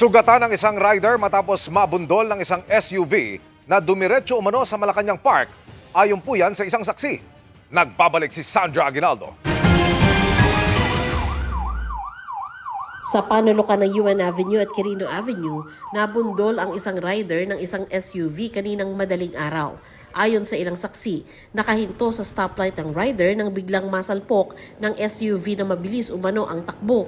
Sugatan ng isang rider matapos mabundol ng isang SUV na dumiretso umano sa Malacanang Park. Ayon po yan sa isang saksi. Nagbabalik si Sandra Aguinaldo. Sa panulukan ng UN Avenue at Quirino Avenue, nabundol ang isang rider ng isang SUV kaninang madaling araw. Ayon sa ilang saksi, nakahinto sa stoplight ang rider nang biglang masalpok ng SUV na mabilis umano ang takbo.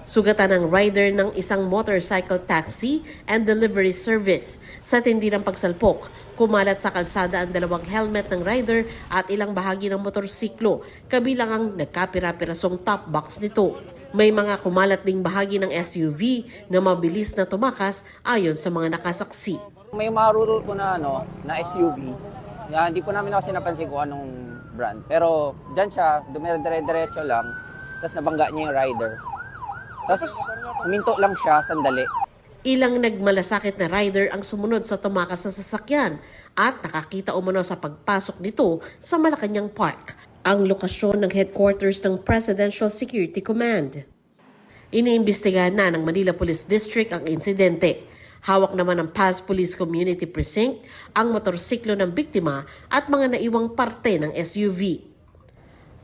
Sugatan ng rider ng isang motorcycle taxi and delivery service. Sa tindi ng pagsalpok, kumalat sa kalsada ang dalawang helmet ng rider at ilang bahagi ng motorsiklo, kabilang ang nagkapira-pirasong top box nito. May mga kumalat ding bahagi ng SUV na mabilis na tumakas ayon sa mga nakasaksi. May marurol po na na SUV. Hindi po namin kasi napansin kung anong brand. Pero diyan siya, dumire-diretso lang, tapos nabangga niya yung rider. Tapos huminto lang siya sandali. Ilang nagmalasakit na rider ang sumunod sa tumakas sa sasakyan at nakakita umano sa pagpasok nito sa Malacanang Park, ang lokasyon ng headquarters ng Presidential Security Command. Iniimbestigahan na ng Manila Police District ang insidente. Hawak naman ng Paz Police Community Precinct ang motorsiklo ng biktima at mga naiwang parte ng SUV.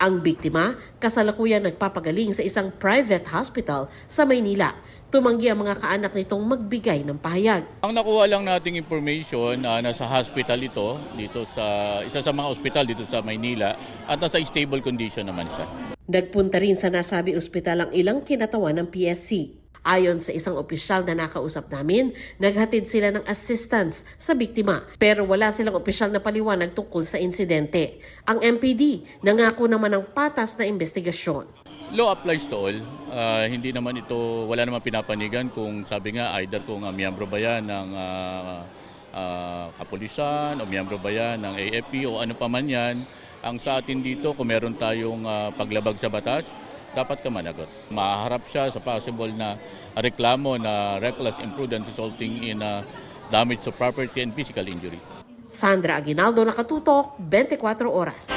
Ang biktima, kasalukuyan nagpapagaling sa isang private hospital sa Maynila. Tumanggi ang mga kaanak nitong magbigay ng pahayag. Ang nakuha lang nating information, nasa hospital ito, dito sa isa sa mga ospital dito sa Maynila, at nasa stable condition naman siya. Nagpunta rin sa nasabing ospital ang ilang kinatawan ng PSC. Ayon sa isang opisyal na nakausap namin, naghatid sila ng assistance sa biktima pero wala silang opisyal na paliwanag tungkol sa insidente. Ang MPD nangako naman ng patas na investigasyon. Law applies to all. Hindi naman ito, wala naman pinapanigan kung sabi nga either kung miyembro ba yan ng kapulisan o miyembro ba yan ng AFP o ano pa man yan. Ang sa atin dito, kung meron tayong paglabag sa batas, dapat ka managot. Maharap siya sa possible na reklamo na reckless imprudence resulting in damage to property and physical injury. Sandra Aguinaldo, Nakatutok, 24 Oras.